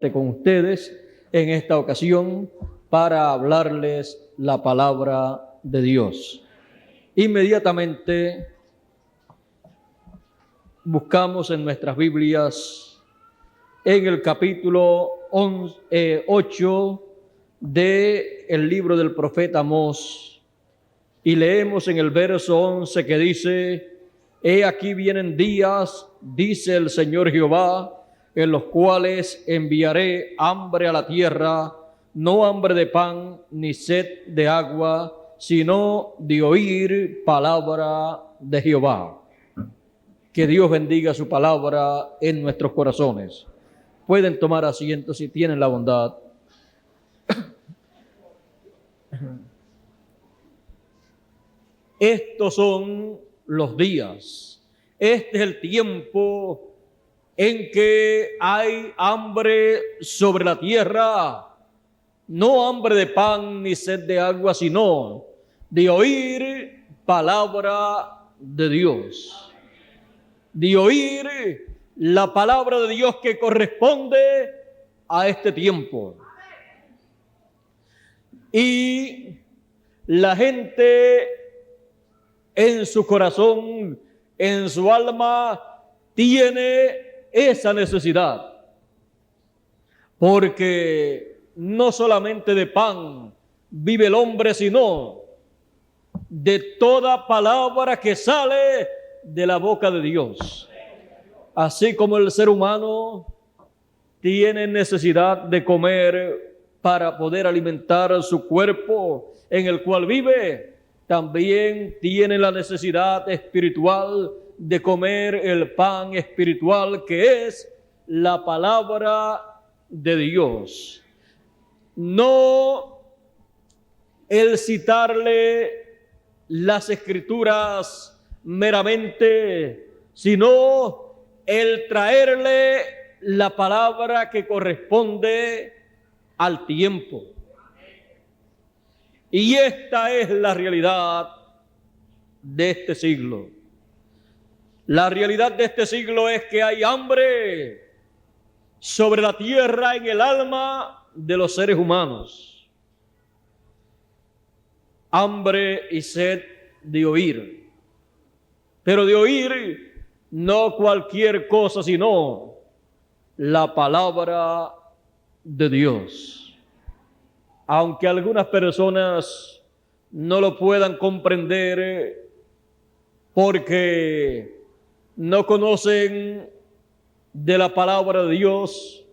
con ustedes en esta ocasión para hablarles la palabra de Dios. Inmediatamente buscamos en nuestras Biblias en el capítulo 8 del libro del profeta Amós y leemos en el verso 11 que dice: He aquí vienen días, dice el Señor Jehová, en los cuales enviaré hambre a la tierra, no hambre de pan ni sed de agua, sino de oír palabra de Jehová. Que Dios bendiga su palabra en nuestros corazones. Pueden tomar asiento si tienen la bondad. Estos son los días. Este es el tiempo en que hay hambre sobre la tierra, no hambre de pan ni sed de agua, sino de oír palabra de Dios, de oír la palabra de Dios que corresponde a este tiempo. Y la gente en su corazón, en su alma, tiene esa necesidad, porque no solamente de pan vive el hombre, sino de toda palabra que sale de la boca de Dios. Así como el ser humano tiene necesidad de comer para poder alimentar su cuerpo en el cual vive, también tiene la necesidad espiritual de comer el pan espiritual que es la palabra de Dios. No el citarle las escrituras meramente, sino el traerle la palabra que corresponde al tiempo. Y esta es la realidad de este siglo. La realidad de este siglo es que hay hambre sobre la tierra, en el alma de los seres humanos. Hambre y sed de oír. Pero de oír no cualquier cosa, sino la palabra de Dios. Aunque algunas personas no lo puedan comprender porque no conocen de la palabra de Dios,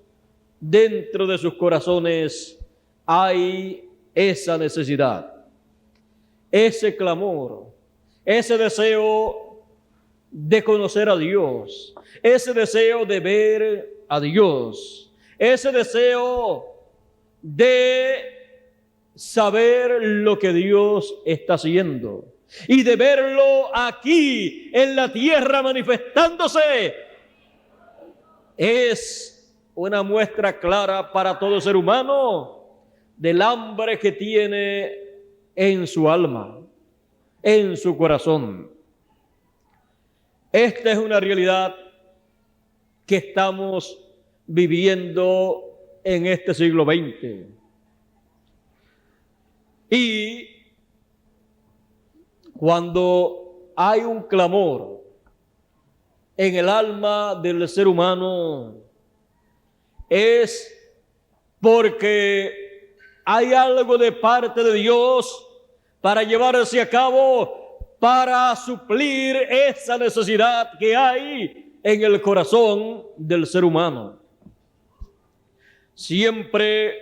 dentro de sus corazones hay esa necesidad, ese clamor, ese deseo de conocer a Dios, ese deseo de ver a Dios, ese deseo de saber lo que Dios está haciendo y de verlo aquí en la tierra manifestándose. Es una muestra clara para todo ser humano del hambre que tiene en su alma, en su corazón. Esta es una realidad que estamos viviendo en este siglo XX. Y cuando hay un clamor en el alma del ser humano, es porque hay algo de parte de Dios para llevarse a cabo, para suplir esa necesidad que hay en el corazón del ser humano. Siempre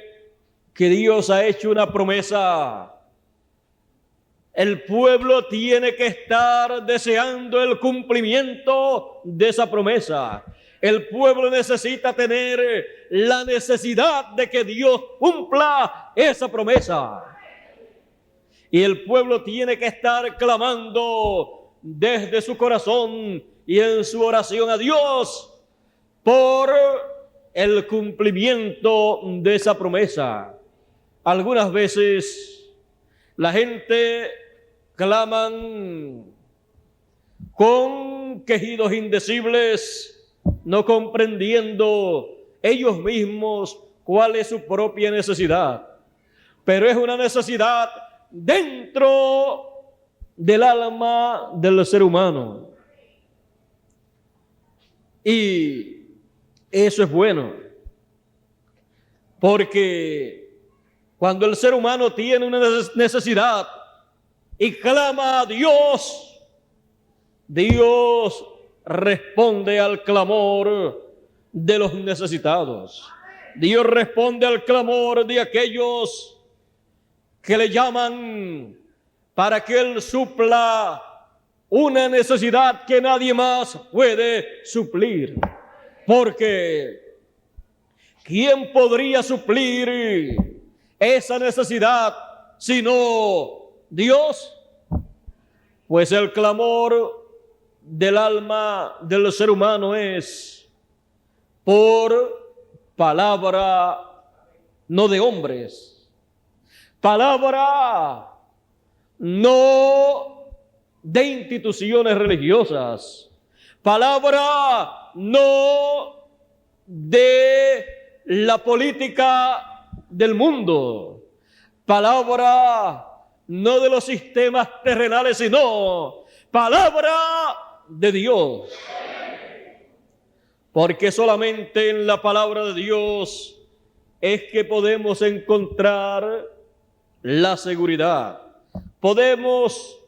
que Dios ha hecho una promesa, el pueblo tiene que estar deseando el cumplimiento de esa promesa. El pueblo necesita tener la necesidad de que Dios cumpla esa promesa. Y el pueblo tiene que estar clamando desde su corazón y en su oración a Dios por el cumplimiento de esa promesa. Algunas veces la gente claman con quejidos indecibles, no comprendiendo ellos mismos cuál es su propia necesidad, pero es una necesidad dentro del alma del ser humano. Y eso es bueno, porque cuando el ser humano tiene una necesidad y clama a Dios, Dios responde al clamor de los necesitados. Dios responde al clamor de aquellos que le llaman para que Él supla una necesidad que nadie más puede suplir. Porque ¿quién podría suplir esa necesidad sino Dios? Pues el clamor del alma del ser humano es por palabra no de hombres, palabra no de instituciones religiosas, palabra no de la política del mundo, palabra no de los sistemas terrenales, sino palabra de Dios. Porque solamente en la palabra de Dios es que podemos encontrar la seguridad. Podemos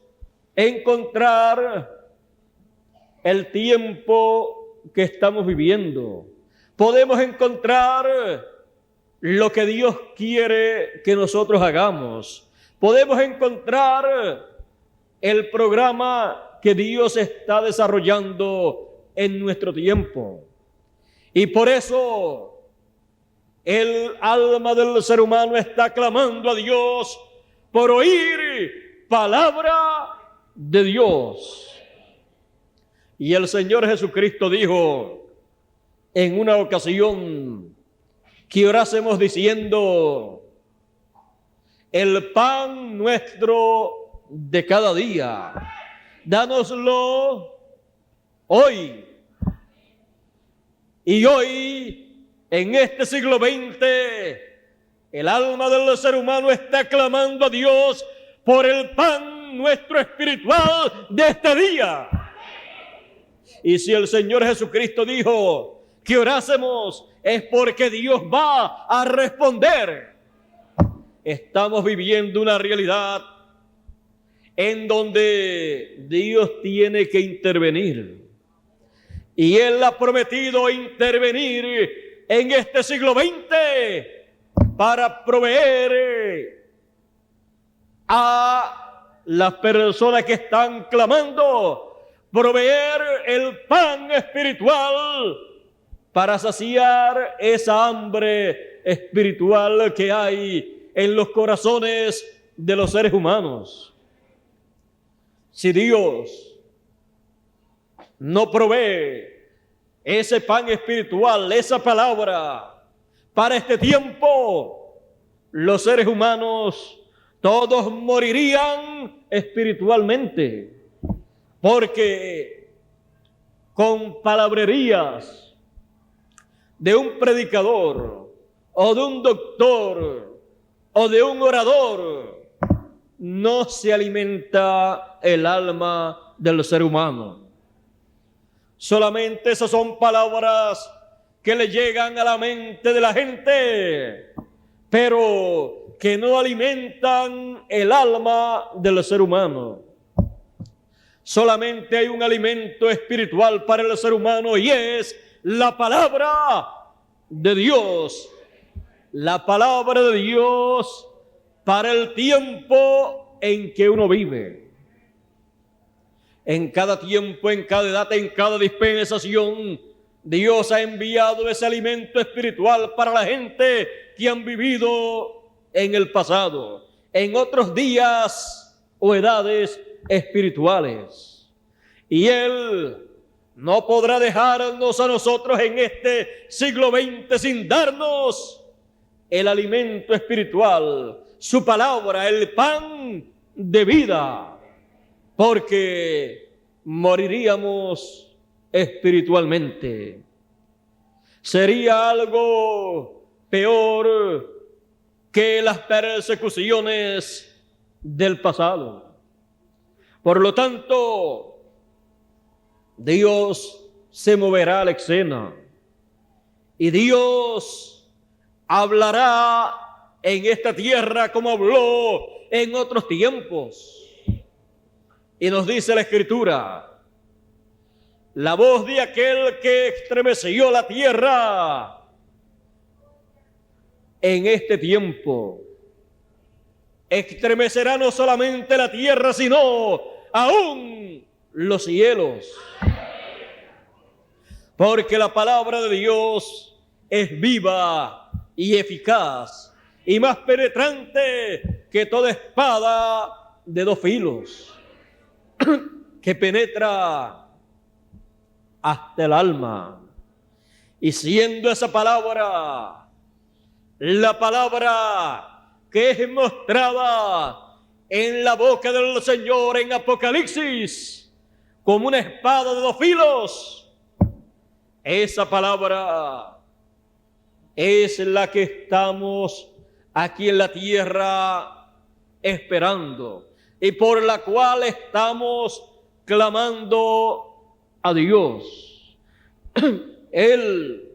encontrar el tiempo que estamos viviendo. Podemos encontrar lo que Dios quiere que nosotros hagamos. Podemos encontrar el programa que Dios está desarrollando en nuestro tiempo. Y por eso el alma del ser humano está clamando a Dios por oír palabra de Dios. Y el Señor Jesucristo dijo en una ocasión que orásemos diciendo: el pan nuestro de cada día, dánoslo hoy. Y hoy, en este siglo XX, el alma del ser humano está clamando a Dios por el pan nuestro espiritual de este día. Y si el Señor Jesucristo dijo que orásemos, es porque Dios va a responder. Estamos viviendo una realidad en donde Dios tiene que intervenir. Y Él ha prometido intervenir en este siglo XX para proveer a las personas que están clamando, proveer el pan espiritual para saciar esa hambre espiritual que hay en los corazones de los seres humanos. Si Dios no provee ese pan espiritual, esa palabra para este tiempo, los seres humanos todos morirían espiritualmente, porque con palabrerías de un predicador o de un doctor o de un orador no se alimenta el alma del ser humano. Solamente esas son palabras que le llegan a la mente de la gente, pero que no alimentan el alma del ser humano. Solamente hay un alimento espiritual para el ser humano y es la palabra de Dios. La palabra de Dios para el tiempo en que uno vive. En cada tiempo, en cada edad, en cada dispensación, Dios ha enviado ese alimento espiritual para la gente que han vivido en el pasado, en otros días o edades espirituales. Y Él no podrá dejarnos a nosotros en este siglo XX sin darnos el alimento espiritual, su palabra, el pan de vida, porque moriríamos espiritualmente. sería algo peor que las persecuciones del pasado. Por lo tanto, Dios se moverá a la escena y Dios hablará en esta tierra como habló en otros tiempos. Y nos dice la Escritura: la voz de aquel que estremeció la tierra en este tiempo estremecerá no solamente la tierra, sino aún los cielos. Porque la palabra de Dios es viva y eficaz y más penetrante que toda espada de dos filos, que penetra hasta el alma. Y siendo esa palabra la palabra que es mostrada en la boca del Señor en Apocalipsis como una espada de dos filos, esa palabra es la que estamos aquí en la tierra esperando y por la cual estamos clamando a Dios. Él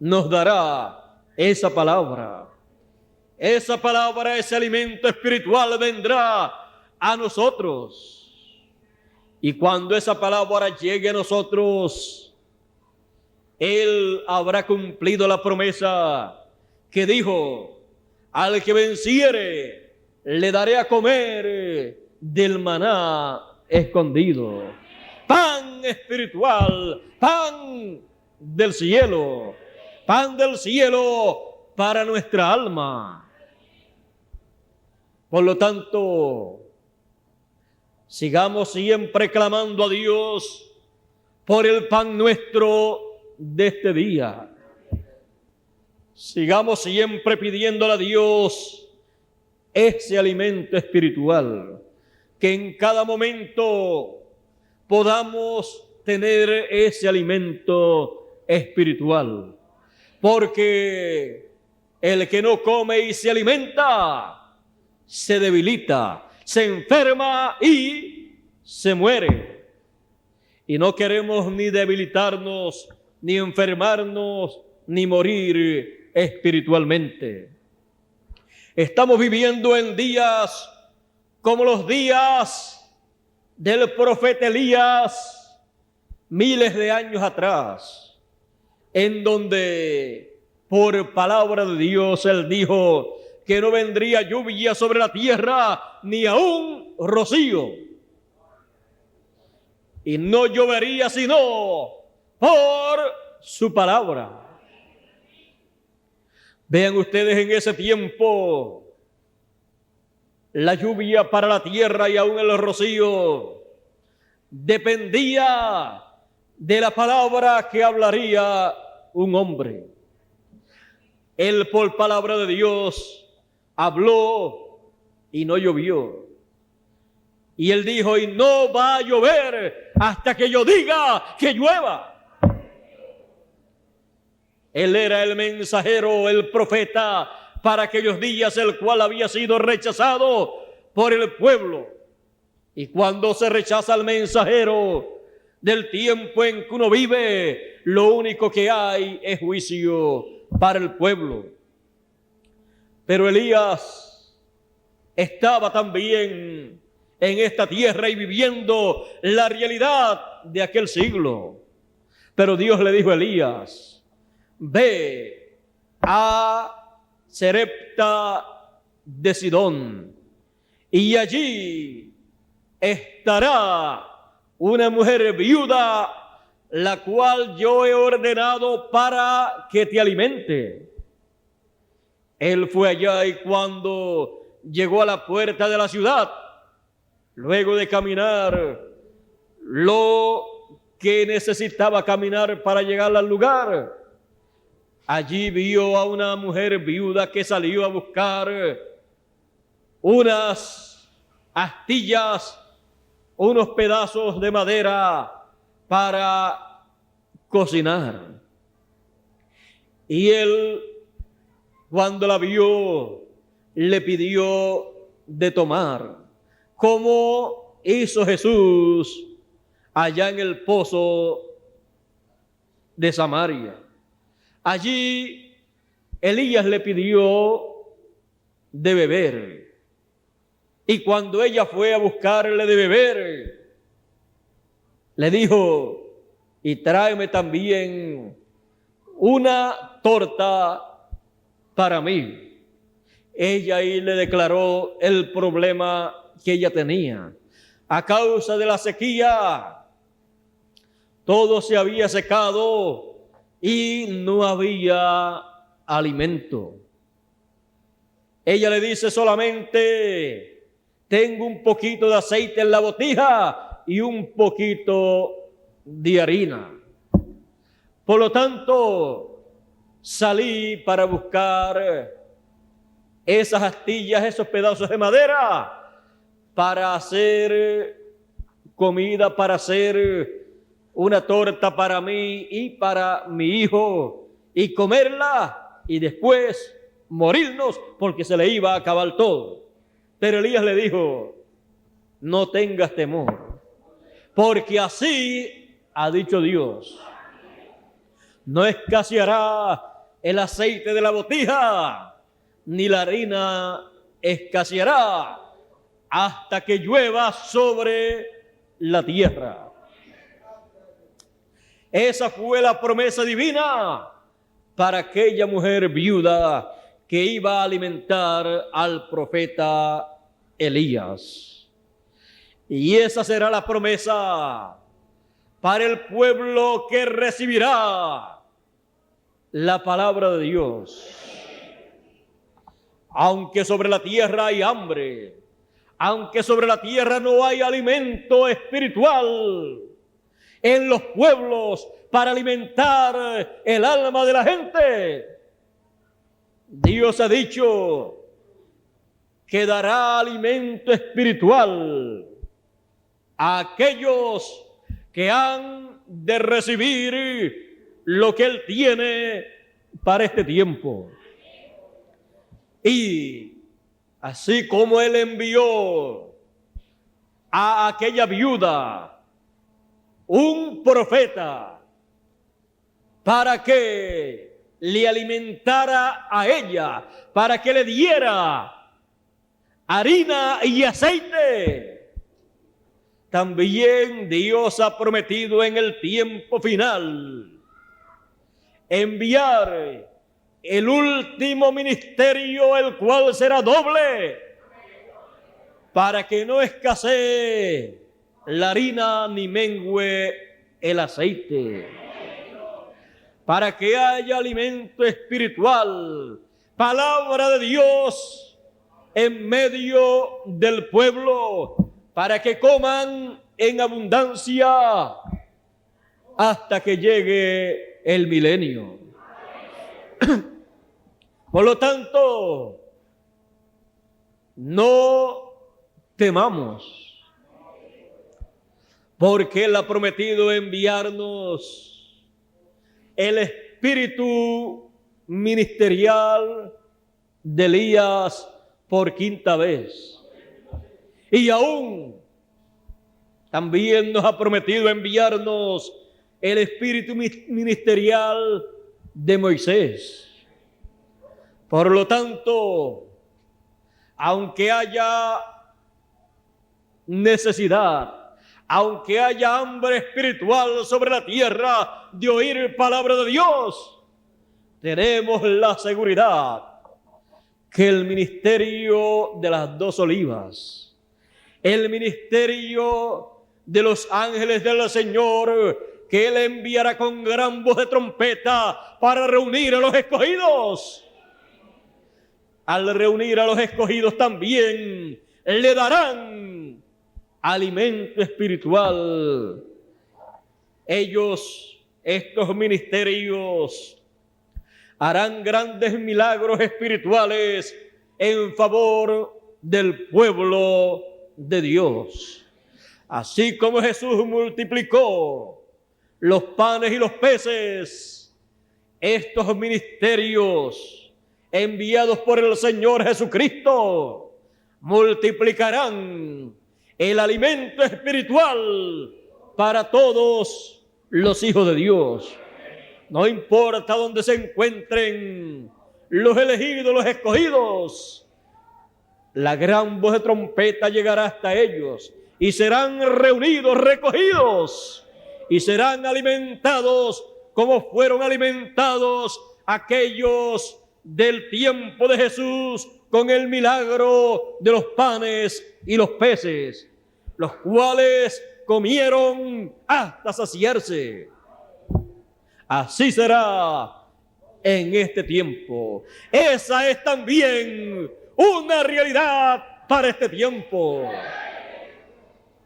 nos dará esa palabra. Esa palabra, ese alimento espiritual vendrá a nosotros. Y cuando esa palabra llegue a nosotros, Él habrá cumplido la promesa que dijo: al que venciere, le daré a comer del maná escondido. Pan espiritual, pan del cielo para nuestra alma. Por lo tanto, sigamos siempre clamando a Dios por el pan nuestro de este día. Sigamos siempre pidiéndole a Dios ese alimento espiritual, que en cada momento podamos tener ese alimento espiritual. Porque el que no come y se alimenta, se debilita, se enferma y se muere. Y no queremos ni debilitarnos, ni enfermarnos, ni morir espiritualmente. Estamos viviendo en días como los días del profeta Elías, miles de años atrás, en donde por palabra de Dios Él dijo que no vendría lluvia sobre la tierra, ni aún rocío. Y no llovería sino por su palabra. Vean ustedes, en ese tiempo, la lluvia para la tierra y aún el rocío dependía de la palabra que hablaría un hombre. Él, por palabra de Dios, habló y no llovió. Y él dijo: y no va a llover hasta que yo diga que llueva. Él era el mensajero, el profeta para aquellos días, el cual había sido rechazado por el pueblo. Y cuando se rechaza al mensajero del tiempo en que uno vive, lo único que hay es juicio para el pueblo. Pero Elías estaba también en esta tierra y viviendo la realidad de aquel siglo. Pero Dios le dijo a Elías: ve a Sarepta de Sidón, y allí estará una mujer viuda, la cual yo he ordenado para que te alimente. Él fue allá, y cuando llegó a la puerta de la ciudad, luego de caminar lo que necesitaba caminar para llegar al lugar, allí vio a una mujer viuda que salió a buscar unas astillas, unos pedazos de madera para cocinar. Y él, cuando la vio, le pidió de tomar, como hizo Jesús allá en el pozo de Samaria. Allí Elías le pidió de beber. Y cuando ella fue a buscarle de beber, le dijo: y tráeme también una torta para mí. Ella ahí le declaró el problema que ella tenía. A causa de la sequía, todo se había secado y no había alimento. Ella le dice solamente: tengo un poquito de aceite en la botija y un poquito de harina. Por lo tanto, salí para buscar esas astillas, esos pedazos de madera, para hacer comida, para hacer una torta para mí y para mi hijo, y comerla y después morirnos, porque se le iba a acabar todo. Pero Elías le dijo: no tengas temor, porque así ha dicho Dios: no escaseará el aceite de la botija, ni la harina escaseará, hasta que llueva sobre la tierra. Esa fue la promesa divina para aquella mujer viuda que iba a alimentar al profeta Elías. Y esa será la promesa para el pueblo que recibirá la palabra de Dios. Aunque sobre la tierra hay hambre, aunque sobre la tierra no hay alimento espiritual, en los pueblos para alimentar el alma de la gente, Dios ha dicho que dará alimento espiritual a aquellos que han de recibir lo que Él tiene para este tiempo. Y así como Él envió a aquella viuda un profeta para que le alimentara a ella, para que le diera harina y aceite, también Dios ha prometido en el tiempo final enviar el último ministerio, el cual será doble, para que no escasee la harina ni mengue el aceite, para que haya alimento espiritual, palabra de Dios en medio del pueblo, para que coman en abundancia hasta que llegue el milenio. Por lo tanto, no temamos, porque Él ha prometido enviarnos el espíritu ministerial de Elías por quinta vez. Y aún también nos ha prometido enviarnos el espíritu ministerial de Moisés. Por lo tanto, aunque haya necesidad, aunque haya hambre espiritual sobre la tierra de oír palabra de Dios, tenemos la seguridad que el ministerio de las 2 olivas, el ministerio de los ángeles del Señor, que Él enviará con gran voz de trompeta para reunir a los escogidos. Al reunir a los escogidos también le darán alimento espiritual. Ellos, estos ministerios, harán grandes milagros espirituales en favor del pueblo de Dios. Así como Jesús multiplicó los panes y los peces estos ministerios enviados por el Señor Jesucristo multiplicarán el alimento espiritual para todos los hijos de Dios. No importa dónde se encuentren los elegidos, los escogidos, la gran voz de trompeta llegará hasta ellos y serán reunidos, recogidos y serán alimentados como fueron alimentados aquellos del tiempo de Jesús con el milagro de los panes y los peces, los cuales comieron hasta saciarse. Así será en este tiempo. Esa es también una realidad para este tiempo.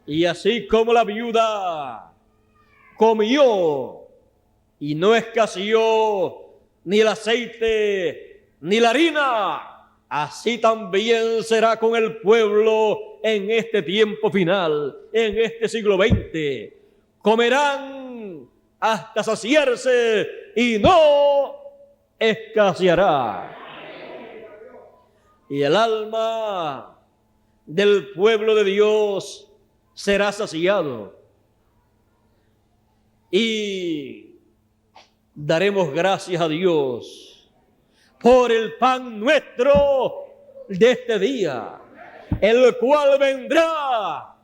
Y así como la viuda comió y no escaseó ni el aceite ni la harina, así también será con el pueblo en este tiempo final, en este siglo XX. Comerán hasta saciarse y no escaseará. Y el alma del pueblo de Dios será saciado. Y daremos gracias a Dios por el pan nuestro de este día, el cual vendrá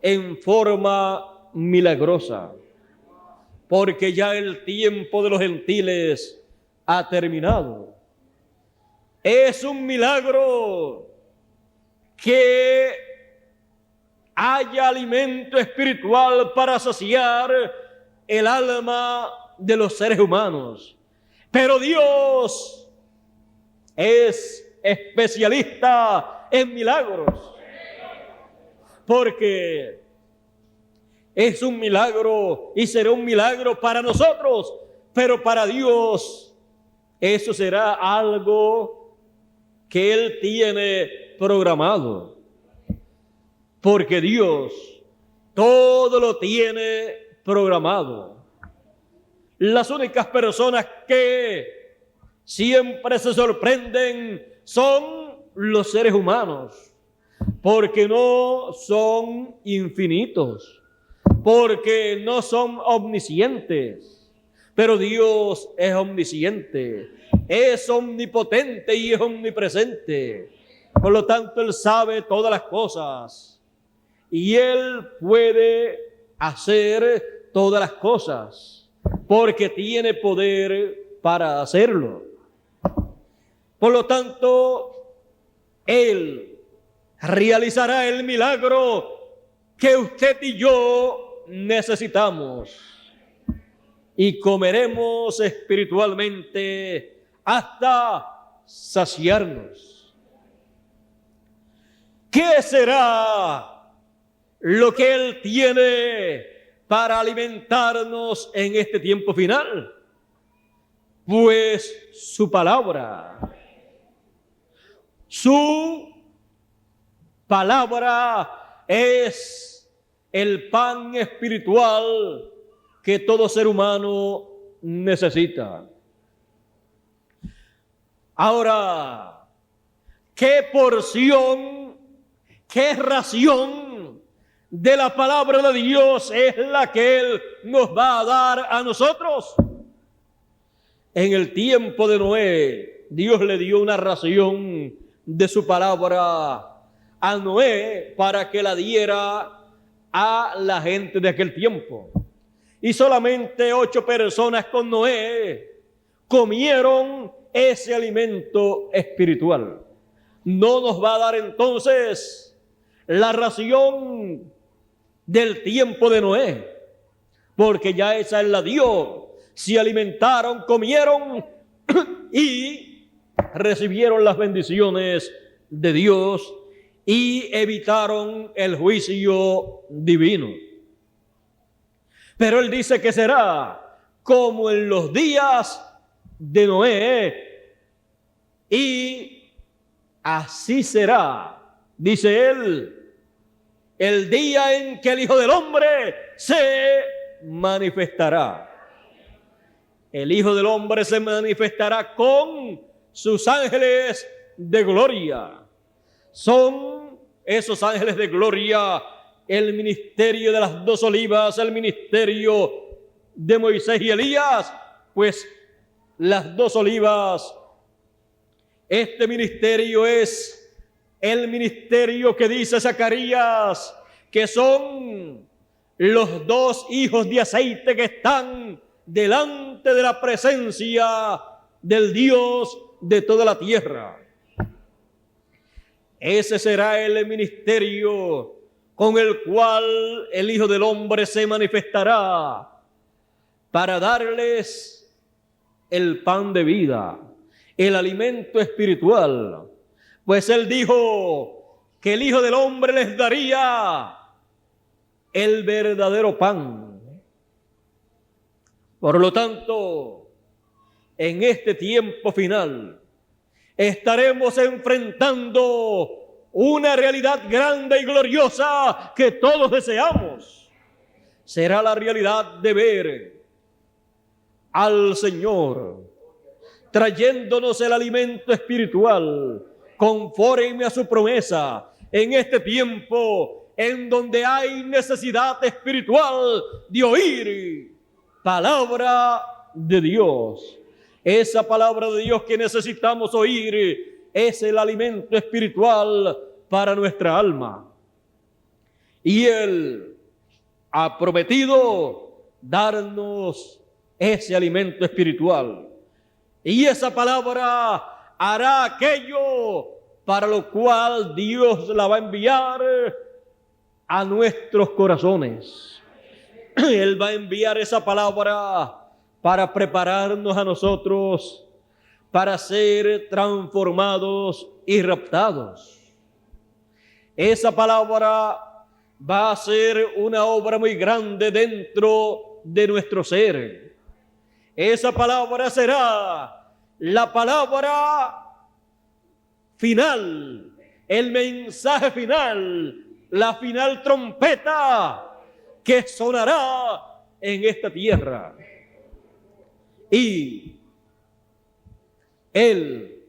en forma milagrosa, porque ya el tiempo de los gentiles ha terminado. Es un milagro que haya alimento espiritual para saciar el alma de los seres humanos. Pero Dios es especialista en milagros, porque es un milagro y será un milagro para nosotros, pero para Dios eso será algo que Él tiene programado, porque Dios todo lo tiene programado. Las únicas personas que siempre se sorprenden son los seres humanos, porque no son infinitos, porque no son omniscientes, pero Dios es omnisciente, es omnipotente y es omnipresente. Por lo tanto, Él sabe todas las cosas y Él puede hacer todas las cosas, porque tiene poder para hacerlo. Por lo tanto, Él realizará el milagro que usted y yo necesitamos, y comeremos espiritualmente hasta saciarnos. ¿Qué será lo que Él tiene para alimentarnos en este tiempo final? Pues su palabra. Su palabra es el pan espiritual que todo ser humano necesita. Ahora, ¿qué porción, qué ración de la palabra de Dios es la que Él nos va a dar a nosotros? En el tiempo de Noé, Dios le dio una ración de su palabra a Noé para que la diera a la gente de aquel tiempo. Y solamente 8 personas con Noé comieron ese alimento espiritual. No nos va a dar entonces la ración del tiempo de Noé, porque ya esa Él la dio. Se alimentaron, comieron y recibieron las bendiciones de Dios y evitaron el juicio divino. Pero Él dice que será como en los días de Noé, y así será, dice Él, el día en que el Hijo del Hombre se manifestará. el Hijo del Hombre se manifestará con sus ángeles de gloria. Son esos ángeles de gloria el ministerio de las dos olivas, el ministerio de Moisés y Elías, pues las dos olivas, este ministerio es el ministerio que dice Zacarías, que son los dos hijos de aceite que están delante de la presencia del Dios de toda la tierra. Ese será el ministerio con el cual el Hijo del Hombre se manifestará para darles el pan de vida, el alimento espiritual. Pues Él dijo que el Hijo del Hombre les daría el verdadero pan. Por lo tanto, en este tiempo final, estaremos enfrentando una realidad grande y gloriosa que todos deseamos. Será la realidad de ver al Señor trayéndonos el alimento espiritual conforme a su promesa en este tiempo en donde hay necesidad espiritual de oír palabra de Dios. Esa palabra de Dios que necesitamos oír es el alimento espiritual para nuestra alma. Y Él ha prometido darnos ese alimento espiritual. Y esa palabra hará aquello para lo cual Dios la va a enviar a nuestros corazones. Él va a enviar esa palabra para prepararnos a nosotros para ser transformados y raptados. Esa palabra va a ser una obra muy grande dentro de nuestro ser. Esa palabra será la palabra final, el mensaje final, la final trompeta que sonará en esta tierra. Y Él,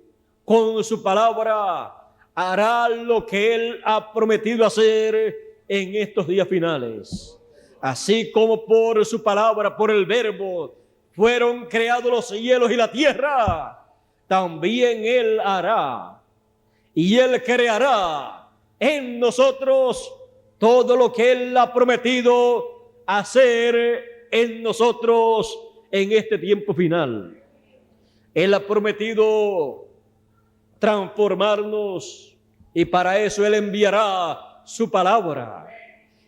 con su palabra, hará lo que Él ha prometido hacer en estos días finales. Así como por su palabra, por el verbo, fueron creados los cielos y la tierra, también Él hará. Y Él creará en nosotros todo lo que Él ha prometido hacer en nosotros en este tiempo final. Él ha prometido transformarnos y para eso Él enviará su palabra.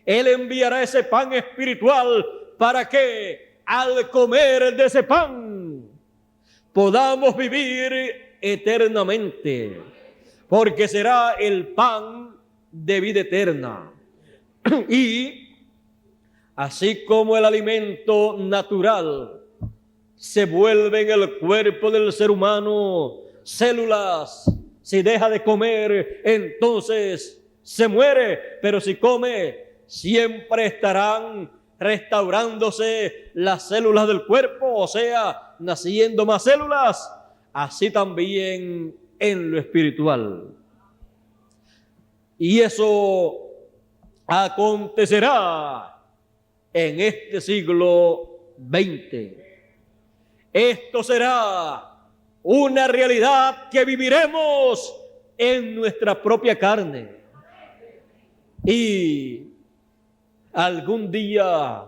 Él enviará ese pan espiritual para que al comer de ese pan podamos vivir eternamente, porque será el pan de vida eterna. Y así como el alimento natural se vuelve en el cuerpo del ser humano células, si deja de comer, entonces se muere, pero si come, siempre estarán restaurándose las células del cuerpo, o sea, naciendo más células, así también en lo espiritual. Y eso acontecerá en este siglo XX. Esto será una realidad que viviremos en nuestra propia carne. Y algún día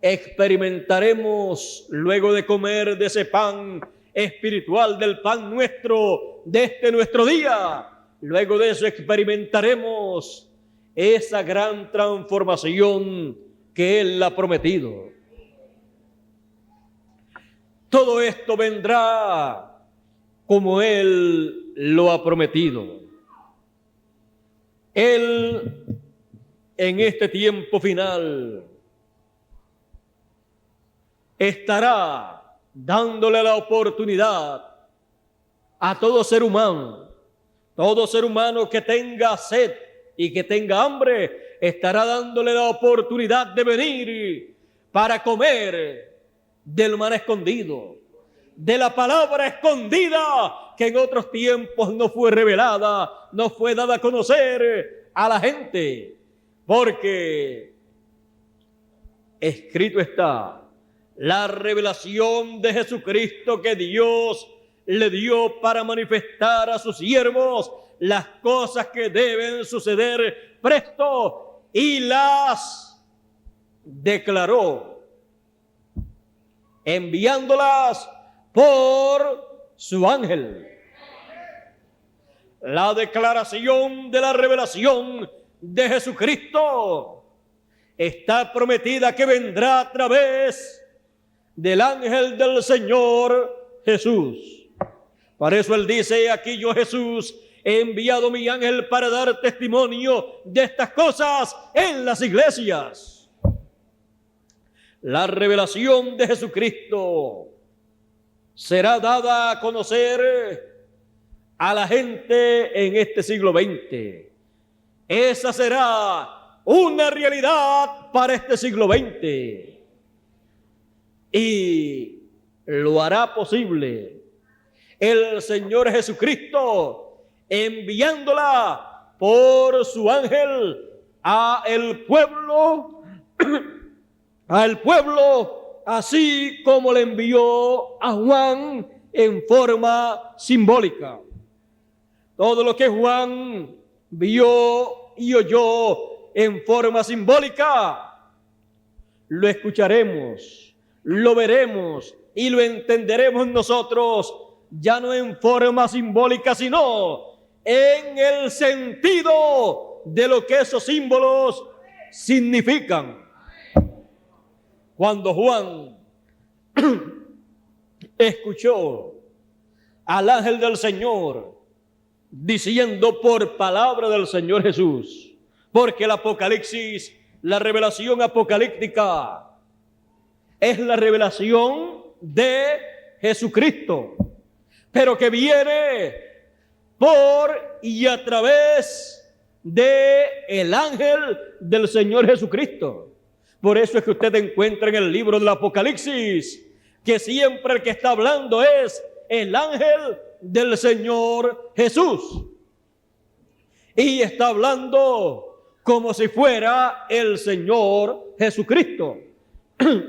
experimentaremos, luego de comer de ese pan espiritual, del pan nuestro, de este nuestro día, luego de eso experimentaremos esa gran transformación que Él ha prometido. Todo esto vendrá como Él lo ha prometido. Él, en este tiempo final, estará dándole la oportunidad a todo ser humano que tenga sed y que tenga hambre, estará dándole la oportunidad de venir para comer del maná escondido, de la palabra escondida que en otros tiempos no fue revelada, no fue dada a conocer a la gente, porque escrito está la revelación de Jesucristo que Dios le dio para manifestar a sus siervos las cosas que deben suceder presto, y las declaró, enviándolas por su ángel. La declaración de la revelación de Jesucristo está prometida que vendrá a través del ángel del Señor Jesús. Por eso él dice: aquí yo, Jesús, he enviado mi ángel para dar testimonio de estas cosas en las iglesias. La revelación de Jesucristo será dada a conocer a la gente en este siglo XX. Esa será una realidad para este siglo XX. Y lo hará posible el Señor Jesucristo, enviándola por su ángel a el pueblo, así como le envió a Juan en forma simbólica. Todo lo que Juan vio y oyó en forma simbólica, lo escucharemos, lo veremos y lo entenderemos nosotros, ya no en forma simbólica, sino en el sentido de lo que esos símbolos significan. Cuando Juan escuchó al ángel del Señor diciendo por palabra del Señor Jesús, porque el Apocalipsis, la revelación apocalíptica, es la revelación de Jesucristo, pero que viene por y a través de el ángel del Señor Jesucristo. Por eso es que usted encuentra en el libro del Apocalipsis que siempre el que está hablando es el ángel del Señor Jesús. Y está hablando como si fuera el Señor Jesucristo.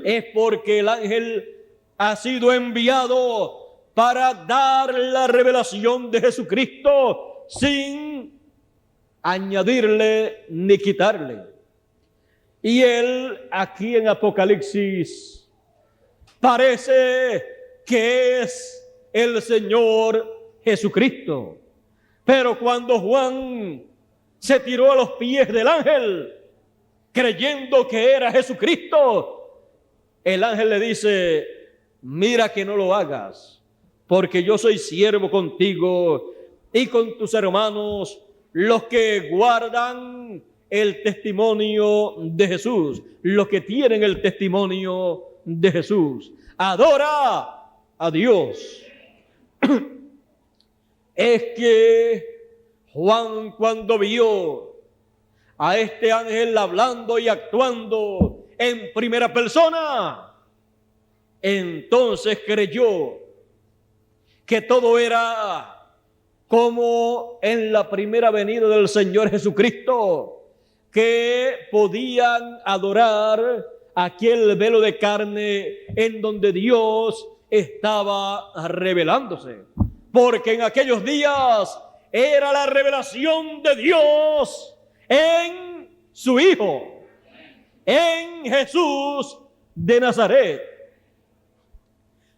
Es porque el ángel ha sido enviado para dar la revelación de Jesucristo sin añadirle ni quitarle. Y él aquí en Apocalipsis parece que es el Señor Jesucristo. Pero cuando Juan se tiró a los pies del ángel, creyendo que era Jesucristo, el ángel le dice: mira que no lo hagas, porque yo soy siervo contigo y con tus hermanos, los que guardan el testimonio de Jesús, los que tienen el testimonio de Jesús. Adora a Dios. Es que Juan, cuando vio a este ángel hablando y actuando en primera persona, entonces creyó que todo era como en la primera venida del Señor Jesucristo, que podían adorar aquel velo de carne en donde Dios estaba revelándose. Porque en aquellos días era la revelación de Dios en su Hijo, en Jesús de Nazaret.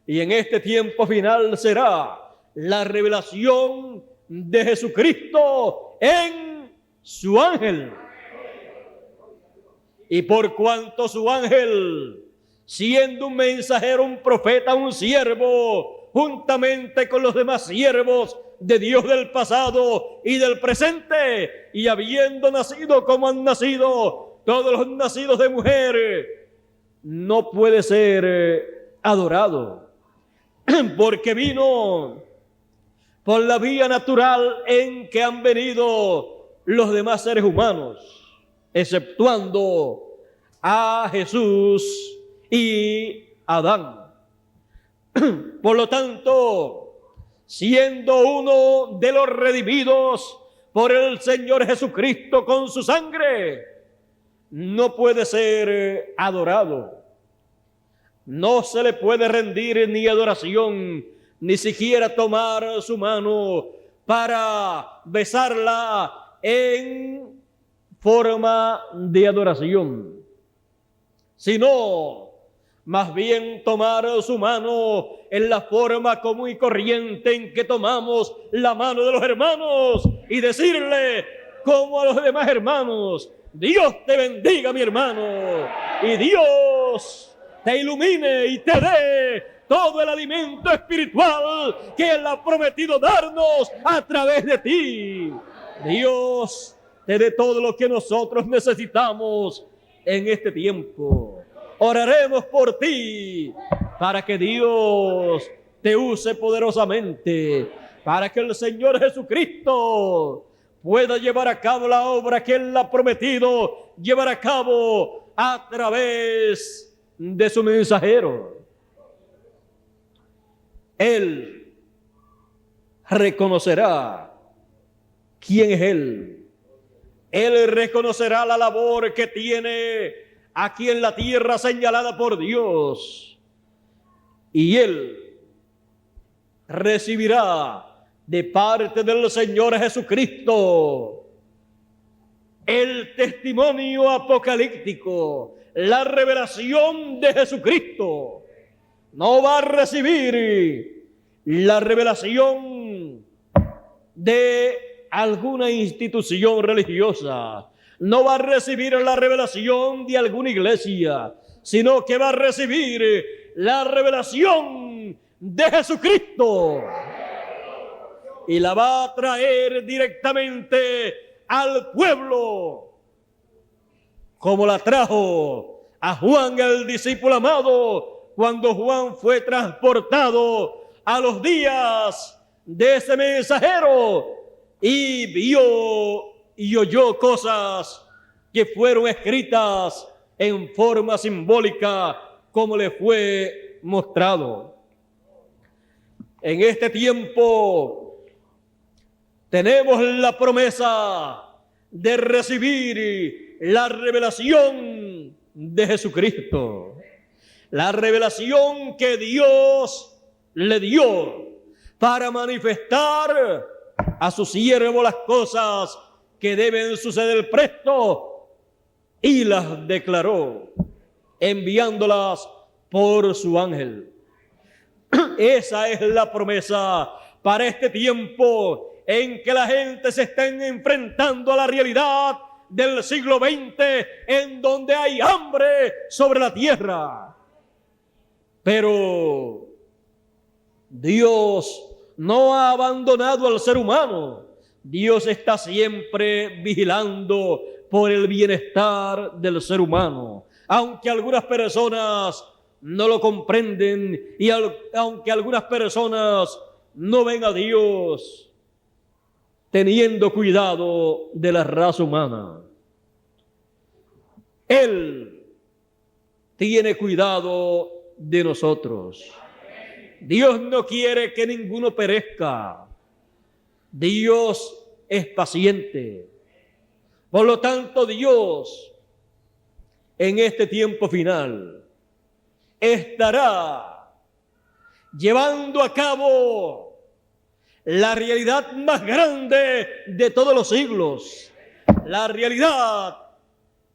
Y en este tiempo final será la revelación de Jesucristo en su ángel. Y por cuanto su ángel, siendo un mensajero, un profeta, un siervo, juntamente con los demás siervos de Dios del pasado y del presente, y habiendo nacido como han nacido todos los nacidos de mujer, no puede ser adorado, porque vino por la vía natural en que han venido los demás seres humanos, exceptuando a Jesús y Adán. Por lo tanto, siendo uno de los redimidos por el Señor Jesucristo con su sangre, no puede ser adorado. No se le puede rendir ni adoración, ni siquiera tomar su mano para besarla en forma de adoración, sino más bien tomar su mano en la forma común y corriente en que tomamos la mano de los hermanos y decirle como a los demás hermanos: Dios te bendiga, mi hermano, y Dios te ilumine y te dé todo el alimento espiritual que Él ha prometido darnos a través de ti. Dios te dé todo lo que nosotros necesitamos en este tiempo. Oraremos por ti para que Dios te use poderosamente, para que el Señor Jesucristo pueda llevar a cabo la obra que Él ha prometido llevar a cabo a través de su mensajero. Él reconocerá quién es Él. Él reconocerá la labor que tiene aquí en la tierra señalada por Dios. Y Él recibirá de parte del Señor Jesucristo el testimonio apocalíptico, la revelación de Jesucristo. No va a recibir la revelación de alguna institución religiosa, no va a recibir la revelación de alguna iglesia, sino que va a recibir la revelación de Jesucristo y la va a traer directamente al pueblo, como la trajo a Juan, el discípulo amado, cuando Juan fue transportado a los días de ese mensajero y vio y oyó cosas que fueron escritas en forma simbólica, como le fue mostrado. En este tiempo tenemos la promesa de recibir la revelación de Jesucristo, la revelación que Dios le dio para manifestar a su siervo las cosas que deben suceder presto, y las declaró enviándolas por su ángel. Esa es la promesa para este tiempo en que la gente se está enfrentando a la realidad del siglo XX, en donde hay hambre sobre la tierra. Pero Dios no ha abandonado al ser humano. Dios está siempre vigilando por el bienestar del ser humano. Aunque algunas personas no lo comprenden y aunque algunas personas no ven a Dios teniendo cuidado de la raza humana, Él tiene cuidado de nosotros. Dios no quiere que ninguno perezca. Dios es paciente. Por lo tanto, Dios en este tiempo final estará llevando a cabo la realidad más grande de todos los siglos, la realidad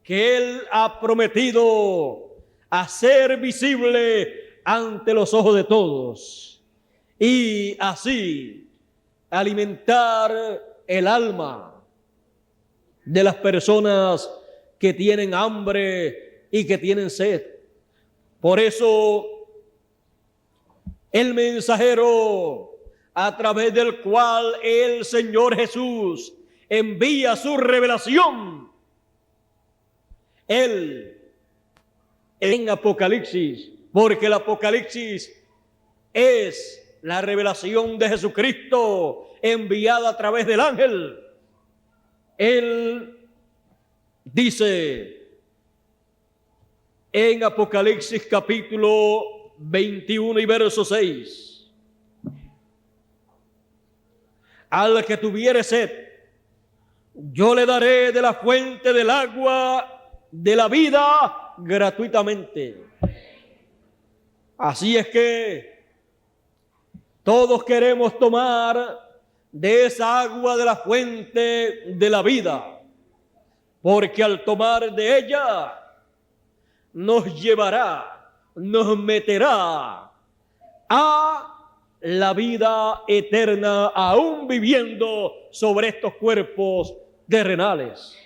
que Él ha prometido hacer visible ante los ojos de todos y así alimentar el alma de las personas que tienen hambre y que tienen sed. Por eso el mensajero a través del cual el Señor Jesús envía su revelación, Él en Apocalipsis, porque el Apocalipsis es la revelación de Jesucristo enviada a través del ángel. Él dice en Apocalipsis capítulo 21 y verso 6. Al que tuviere sed, yo le daré de la fuente del agua de la vida gratuitamente. Así es que todos queremos tomar de esa agua de la fuente de la vida, porque al tomar de ella nos llevará, nos meterá a la vida eterna, aún viviendo sobre estos cuerpos terrenales,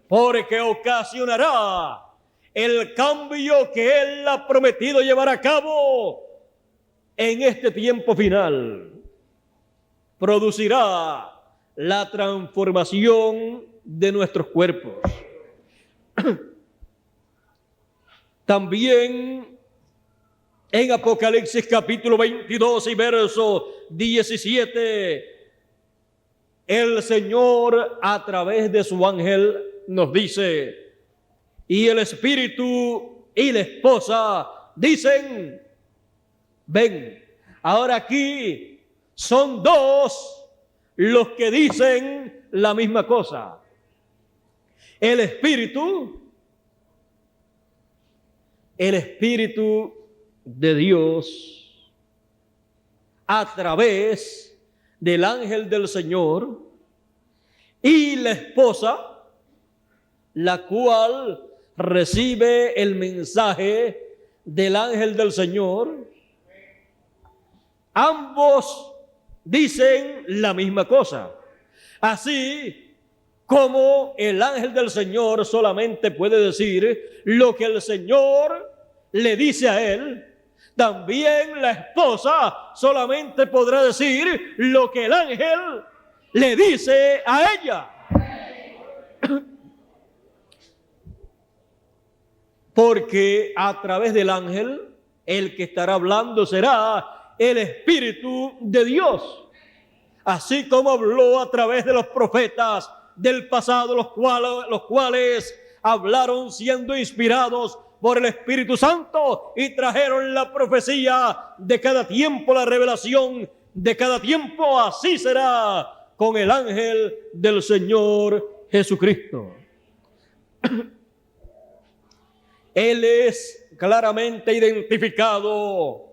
porque ocasionará el cambio que Él ha prometido llevar a cabo en este tiempo final. Producirá la transformación de nuestros cuerpos. También en Apocalipsis capítulo 22 y verso 17, el Señor a través de su ángel nos dice: y el espíritu y la esposa dicen, ven. Ahora aquí son dos los que dicen la misma cosa. El espíritu de Dios a través del ángel del Señor, y la esposa, la cual recibe el mensaje del ángel del Señor. Ambos dicen la misma cosa. Así como el ángel del Señor solamente puede decir lo que el Señor le dice a él, también la esposa solamente podrá decir lo que el ángel le dice a ella. Porque a través del ángel, el que estará hablando será el Espíritu de Dios. Así como habló a través de los profetas del pasado, los cuales hablaron siendo inspirados por el Espíritu Santo y trajeron la profecía de cada tiempo, la revelación de cada tiempo. Así será con el ángel del Señor Jesucristo. Él es claramente identificado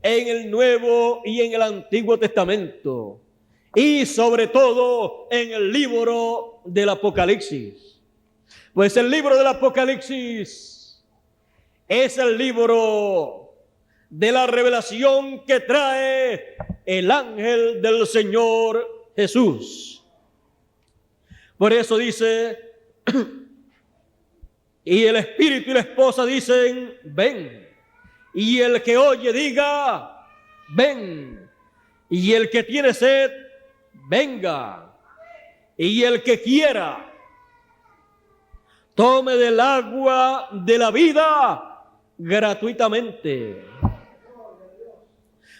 en el Nuevo y en el Antiguo Testamento, y sobre todo en el libro del Apocalipsis. Pues el libro del Apocalipsis es el libro de la revelación que trae el ángel del Señor Jesús. Por eso dice: y el espíritu y la esposa dicen, ven. Y el que oye diga, ven. Y el que tiene sed, venga. Y el que quiera, tome del agua de la vida gratuitamente.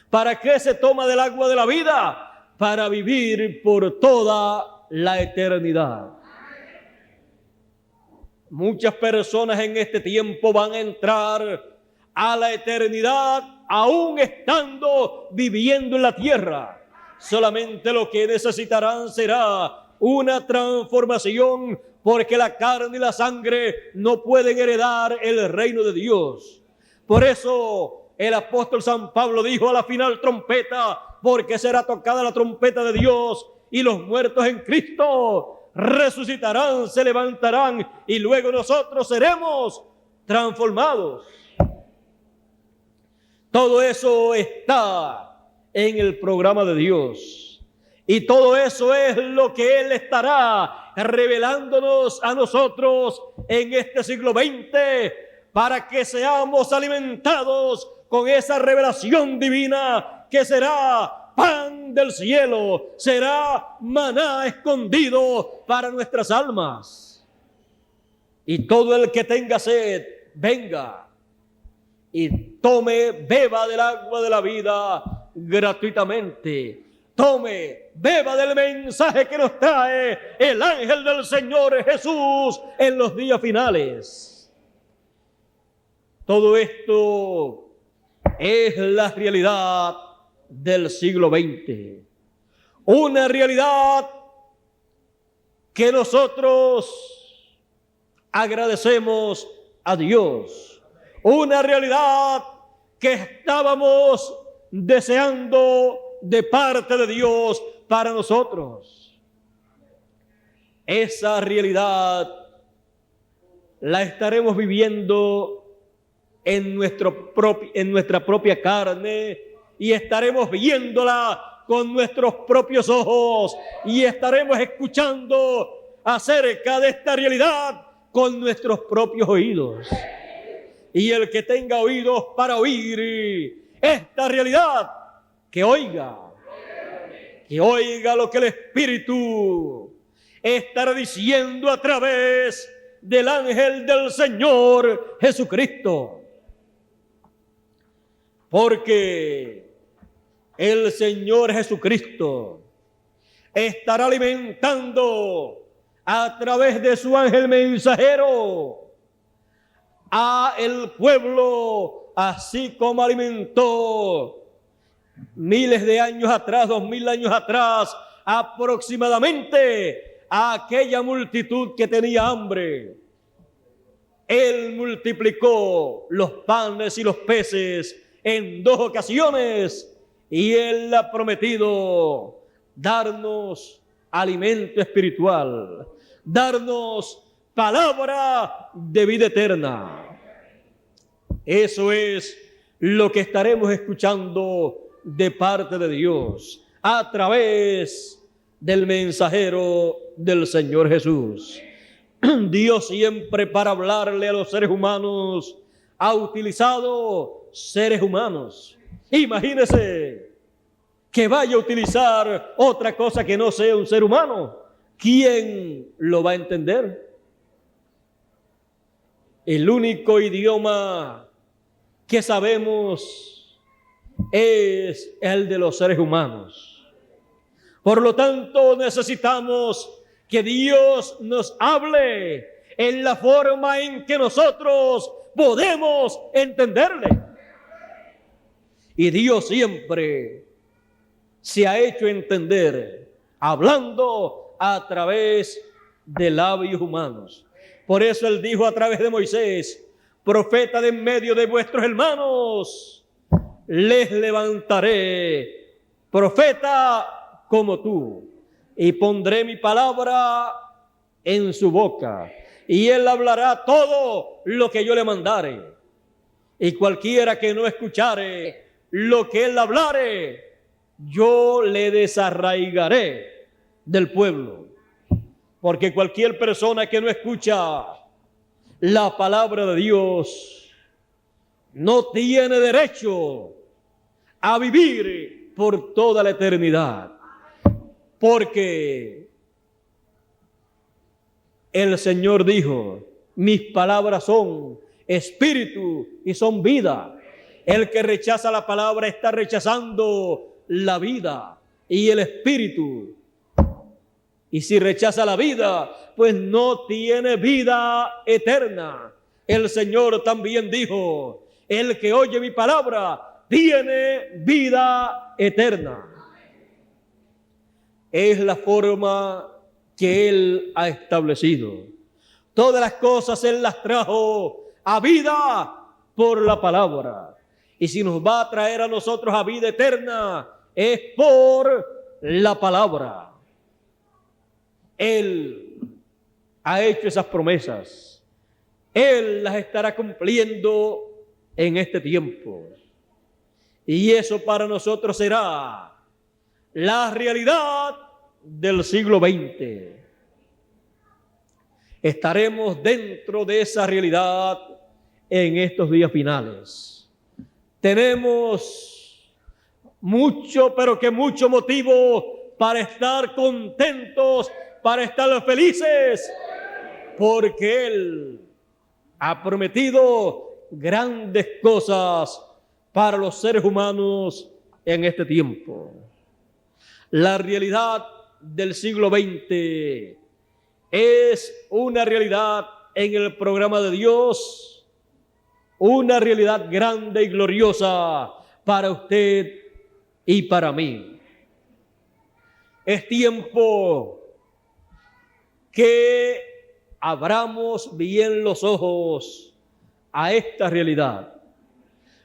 ¿Para qué se toma del agua de la vida? Para vivir por toda la eternidad. Muchas personas en este tiempo van a entrar a la eternidad aún estando viviendo en la tierra. Solamente lo que necesitarán será una transformación, porque la carne y la sangre no pueden heredar el reino de Dios. Por eso el apóstol San Pablo dijo a la final trompeta, porque será tocada la trompeta de Dios y los muertos en Cristo resucitarán, se levantarán, y luego nosotros seremos transformados. Todo eso está en el programa de Dios, y todo eso es lo que Él estará revelándonos a nosotros en este siglo XX, para que seamos alimentados con esa revelación divina que será pan del cielo, será maná escondido para nuestras almas. Y todo el que tenga sed, venga y tome, beba del agua de la vida gratuitamente. Tome, beba del mensaje que nos trae el ángel del Señor Jesús en los días finales. Todo esto es la realidad del siglo XX. Una realidad que nosotros agradecemos a Dios. Una realidad que estábamos deseando de parte de Dios para nosotros. Esa realidad la estaremos viviendo en nuestra propia carne, y estaremos viéndola con nuestros propios ojos, y estaremos escuchando acerca de esta realidad con nuestros propios oídos. Y el que tenga oídos para oír esta realidad, que oiga lo que el Espíritu estará diciendo a través del ángel del Señor Jesucristo. Porque el Señor Jesucristo estará alimentando a través de su ángel mensajero a el pueblo, así como alimentó miles de años atrás, 2000 años atrás, aproximadamente, a aquella multitud que tenía hambre. Él multiplicó los panes y los peces en 2 ocasiones, y Él ha prometido darnos alimento espiritual, darnos palabra de vida eterna. Eso es lo que estaremos escuchando de parte de Dios a través del mensajero del Señor Jesús. Dios siempre, para hablarle a los seres humanos, ha utilizado seres humanos. Imagínese que vaya a utilizar otra cosa que no sea un ser humano. ¿Quién lo va a entender? El único idioma que sabemos es el de los seres humanos. Por lo tanto, necesitamos que Dios nos hable en la forma en que nosotros podemos entenderle. Y Dios siempre se ha hecho entender hablando a través de labios humanos. Por eso Él dijo a través de Moisés: profeta de en medio de vuestros hermanos, les levantaré profeta como tú, y pondré mi palabra en su boca, y él hablará todo lo que yo le mandare. Y cualquiera que no escuchare lo que él hablare, yo le desarraigaré del pueblo. Porque cualquier persona que no escucha la palabra de Dios no tiene derecho a vivir por toda la eternidad. Porque el Señor dijo: mis palabras son espíritu y son vida. El que rechaza la palabra está rechazando la vida y el espíritu. Y si rechaza la vida, pues no tiene vida eterna. El Señor también dijo: el que oye mi palabra tiene vida eterna. Es la forma que Él ha establecido. Todas las cosas Él las trajo a vida por la palabra. Y si nos va a traer a nosotros a vida eterna, es por la palabra. Él ha hecho esas promesas. Él las estará cumpliendo en este tiempo. Y eso para nosotros será la realidad del siglo XX. Estaremos dentro de esa realidad en estos días finales. Tenemos mucho, pero que mucho motivo para estar contentos, para estar felices, porque Él ha prometido grandes cosas para los seres humanos en este tiempo. La realidad del siglo XX es una realidad en el programa de Dios una realidad grande y gloriosa para usted y para mí. Es tiempo que abramos bien los ojos a esta realidad,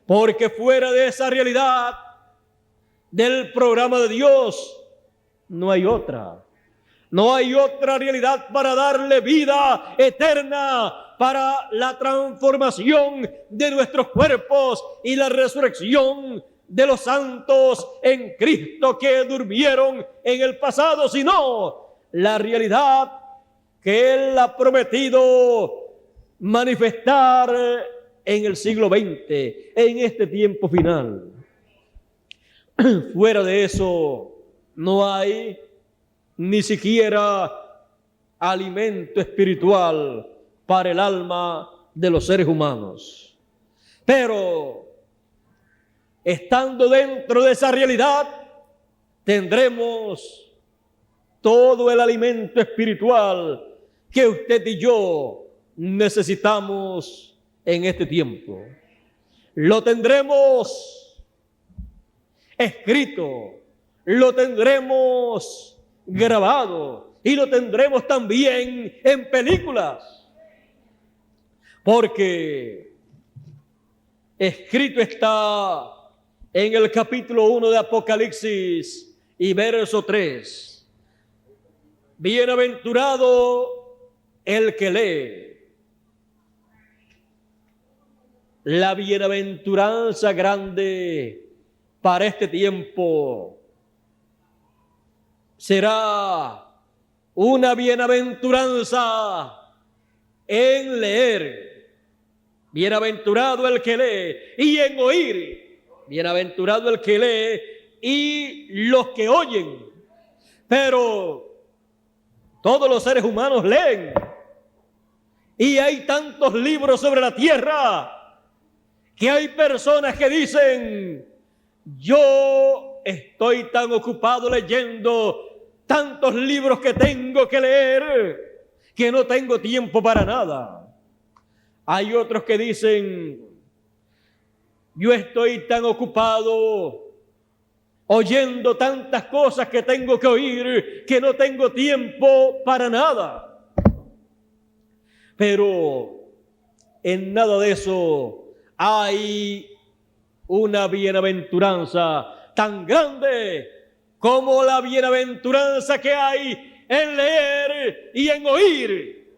porque fuera de esa realidad del programa de Dios no hay otra. No hay otra realidad para darle vida eterna, para la transformación de nuestros cuerpos y la resurrección de los santos en Cristo que durmieron en el pasado, sino la realidad que Él ha prometido manifestar en el siglo XX, en este tiempo final. Fuera de eso no hay ni siquiera alimento espiritual para el alma de los seres humanos. Pero estando dentro de esa realidad, tendremos todo el alimento espiritual que usted y yo necesitamos en este tiempo. Lo tendremos escrito, lo tendremos grabado y lo tendremos también en películas, porque escrito está en el capítulo 1 de Apocalipsis y verso 3: bienaventurado el que lee. La bienaventuranza grande para este tiempo será una bienaventuranza en leer. Bienaventurado el que lee, y en oír. Bienaventurado el que lee y los que oyen. Pero todos los seres humanos leen, y hay tantos libros sobre la tierra que hay personas que dicen: yo estoy tan ocupado leyendo tantos libros que tengo que leer que no tengo tiempo para nada. Hay otros que dicen: yo estoy tan ocupado oyendo tantas cosas que tengo que oír que no tengo tiempo para nada. Pero en nada de eso hay una bienaventuranza tan grande como la bienaventuranza que hay en leer y en oír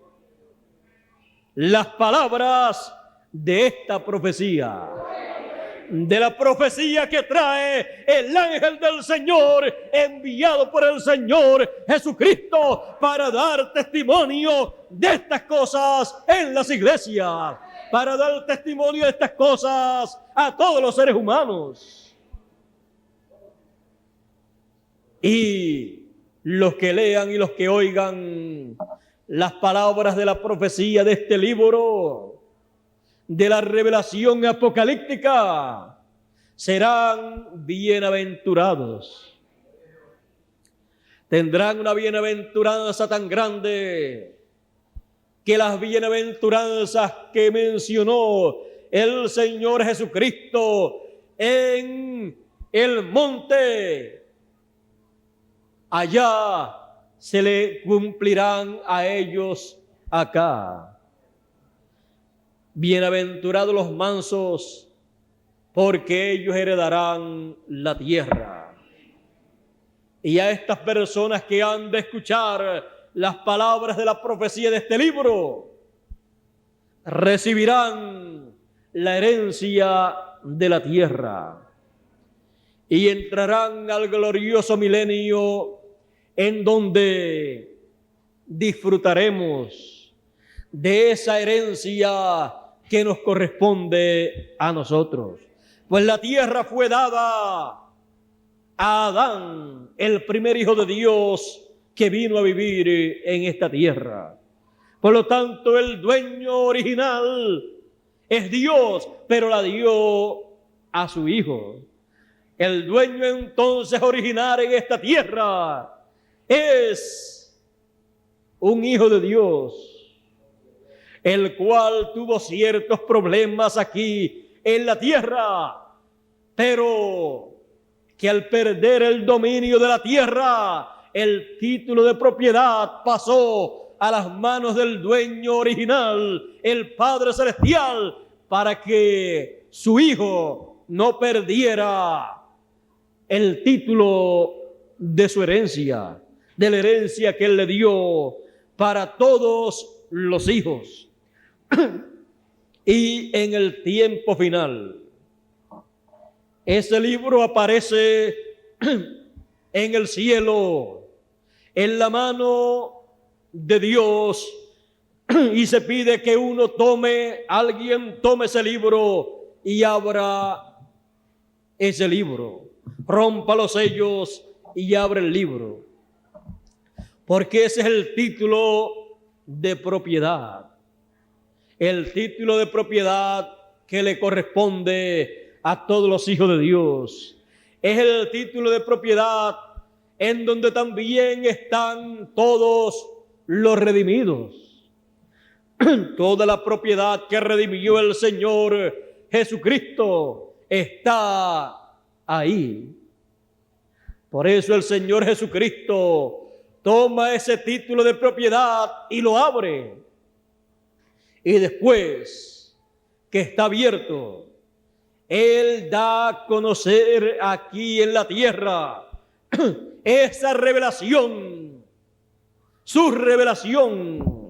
las palabras de esta profecía, de la profecía que trae el ángel del Señor, enviado por el Señor Jesucristo para dar testimonio de estas cosas en las iglesias, para dar testimonio de estas cosas a todos los seres humanos. Y los que lean y los que oigan las palabras de la profecía de este libro, de la revelación apocalíptica, serán bienaventurados. Tendrán una bienaventuranza tan grande que las bienaventuranzas que mencionó el Señor Jesucristo en el monte, allá se le cumplirán a ellos acá. Bienaventurados los mansos, porque ellos heredarán la tierra. Y a estas personas que han de escuchar las palabras de la profecía de este libro, recibirán la herencia de la tierra y entrarán al glorioso milenio, en donde disfrutaremos de esa herencia que nos corresponde a nosotros. Pues la tierra fue dada a Adán, el primer hijo de Dios que vino a vivir en esta tierra. Por lo tanto, el dueño original es Dios, pero la dio a su hijo. El dueño entonces original en esta tierra es un hijo de Dios. el cual tuvo ciertos problemas aquí en la tierra, pero que al perder el dominio de la tierra, el título de propiedad pasó a las manos del dueño original, el Padre Celestial, para que su hijo no perdiera el título de su herencia, de la herencia que él le dio para todos los hijos. Y en el tiempo final, ese libro aparece en el cielo, en la mano de Dios, y se pide que alguien tome ese libro y abra ese libro, rompa los sellos y abre el libro, porque ese es el título de propiedad, el título de propiedad que le corresponde a todos los hijos de Dios. Es el título de propiedad en donde también están todos los redimidos. Toda la propiedad que redimió el Señor Jesucristo está ahí. Por eso el Señor Jesucristo toma ese título de propiedad y lo abre. Y después que está abierto, Él da a conocer aquí en la tierra esa revelación, su revelación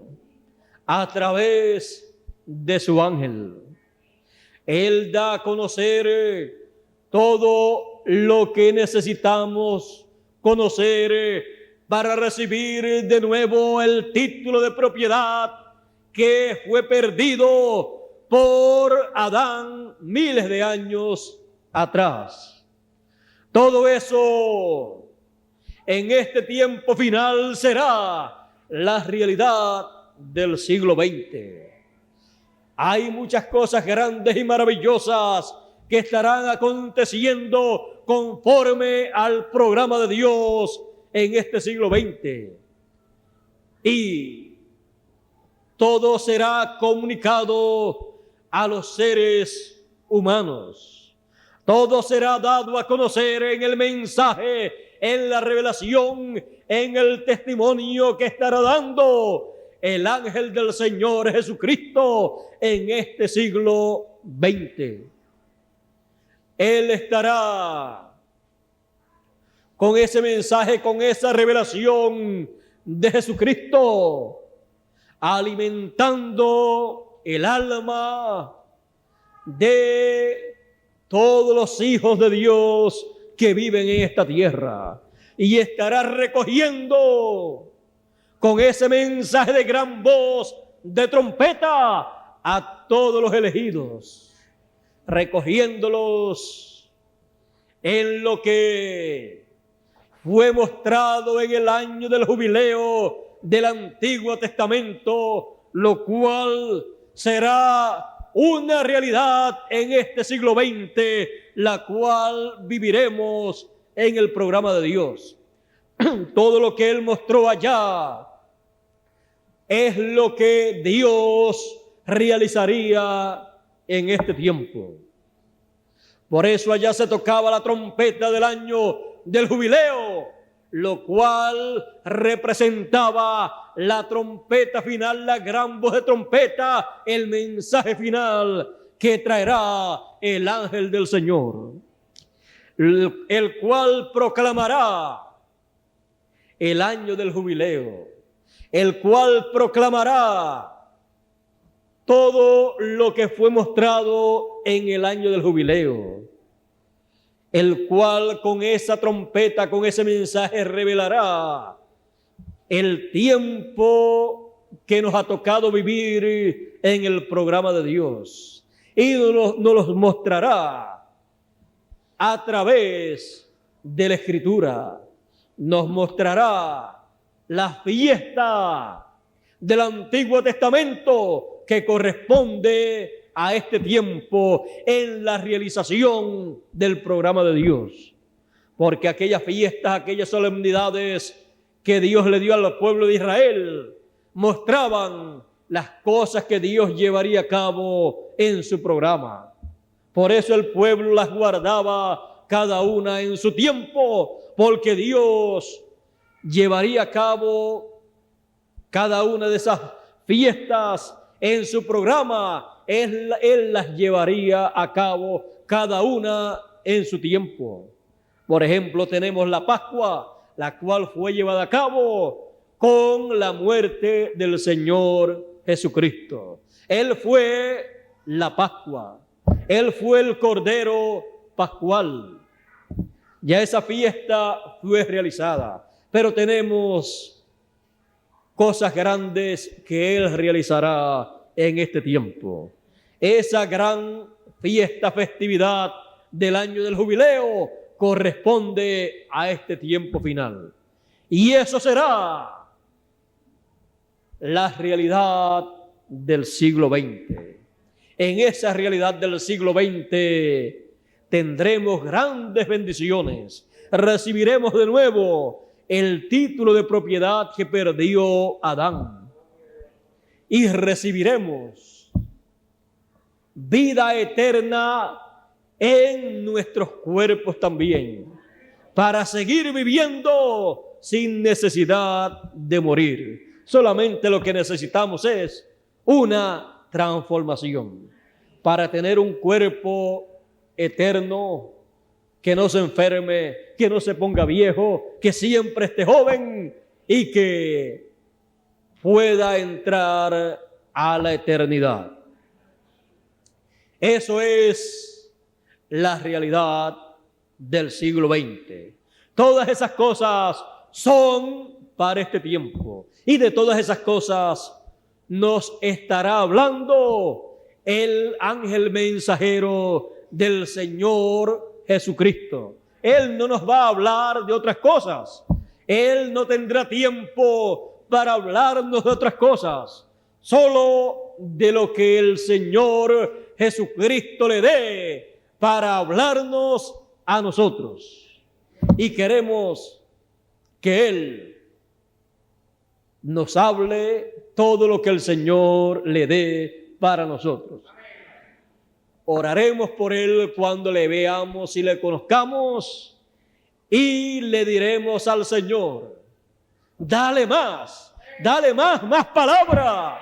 a través de su ángel. Él da a conocer todo lo que necesitamos conocer para recibir de nuevo el título de propiedad que fue perdido por Adán miles de años atrás. Todo eso en este tiempo final será la realidad del siglo XX. Hay muchas cosas grandes y maravillosas que estarán aconteciendo conforme al programa de Dios en este siglo XX. Y todo será comunicado a los seres humanos. Todo será dado a conocer en el mensaje, en la revelación, en el testimonio que estará dando el ángel del Señor Jesucristo en este siglo XX. Él estará con ese mensaje, con esa revelación de Jesucristo, alimentando el alma de todos los hijos de Dios que viven en esta tierra, y estará recogiendo con ese mensaje de gran voz de trompeta a todos los elegidos, recogiéndolos en lo que fue mostrado en el año del jubileo del Antiguo Testamento, lo cual será una realidad en este siglo XX, la cual viviremos en el programa de Dios. Todo lo que Él mostró allá es lo que Dios realizaría en este tiempo. Por eso allá se tocaba la trompeta del año del jubileo, lo cual representaba la trompeta final, la gran voz de trompeta, el mensaje final que traerá el ángel del Señor, el cual proclamará el año del jubileo, el cual proclamará todo lo que fue mostrado en el año del jubileo, el cual con esa trompeta, con ese mensaje revelará el tiempo que nos ha tocado vivir en el programa de Dios, y nos los mostrará a través de la Escritura. Nos mostrará la fiesta del Antiguo Testamento que corresponde a este tiempo en la realización del programa de Dios. Porque aquellas fiestas, aquellas solemnidades que Dios le dio al pueblo de Israel mostraban las cosas que Dios llevaría a cabo en su programa. Por eso el pueblo las guardaba cada una en su tiempo, porque Dios llevaría a cabo cada una de esas fiestas en su programa. Él las llevaría a cabo cada una en su tiempo. Por ejemplo, tenemos la Pascua, la cual fue llevada a cabo con la muerte del Señor Jesucristo. Él fue la Pascua. Él fue el Cordero Pascual. Ya esa fiesta fue realizada, pero tenemos cosas grandes que Él realizará en este tiempo. Esa gran fiesta, festividad del año del jubileo corresponde a este tiempo final. Y eso será la realidad del siglo XX. En esa realidad del siglo XX tendremos grandes bendiciones. Recibiremos de nuevo el título de propiedad que perdió Adán. Y recibiremos vida eterna en nuestros cuerpos también, para seguir viviendo sin necesidad de morir. Solamente lo que necesitamos es una transformación para tener un cuerpo eterno, que no se enferme, que no se ponga viejo, que siempre esté joven y que pueda entrar a la eternidad. Eso es la realidad del siglo XX. Todas esas cosas son para este tiempo, y de todas esas cosas nos estará hablando el ángel mensajero del Señor Jesucristo. Él no nos va a hablar de otras cosas. Él no tendrá tiempo para hablarnos de otras cosas, solo de lo que el Señor Jesucristo le dé para hablarnos a nosotros. Y queremos que Él nos hable todo lo que el Señor le dé para nosotros. Oraremos por Él cuando le veamos y le conozcamos, y le diremos al Señor: dale más palabra,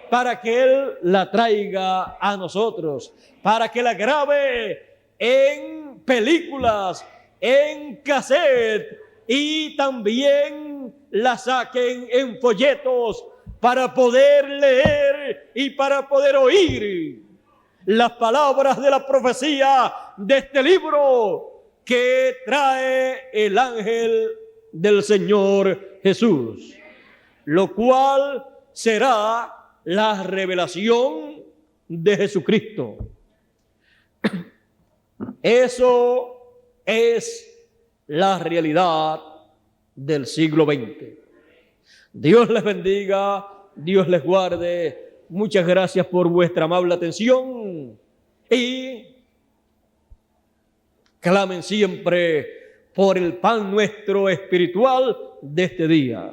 para que Él la traiga a nosotros, para que la grabe en películas, en cassette, y también la saquen en folletos para poder leer y para poder oír las palabras de la profecía de este libro que trae el ángel del Señor Jesús, lo cual será la revelación de Jesucristo. Eso es la realidad del siglo XX. Dios les bendiga, Dios les guarde. Muchas gracias por vuestra amable atención, y clamen siempre por el pan nuestro espiritual de este día,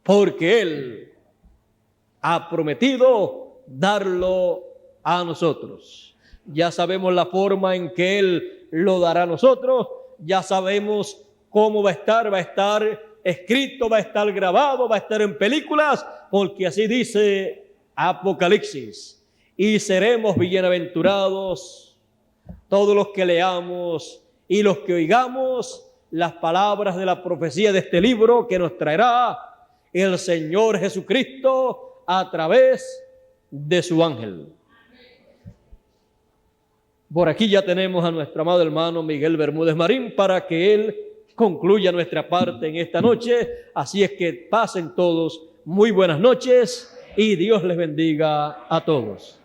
porque Él ha prometido darlo a nosotros. Ya sabemos la forma en que Él lo dará a nosotros, ya sabemos cómo va a estar escrito, va a estar grabado, va a estar en películas, porque así dice Apocalipsis. Y seremos bienaventurados todos los que leamos y los que oigamos las palabras de la profecía de este libro que nos traerá el Señor Jesucristo a través de su ángel. Por aquí ya tenemos a nuestro amado hermano Miguel Bermúdez Marín para que él concluya nuestra parte en esta noche. Así es que pasen todos muy buenas noches y Dios les bendiga a todos.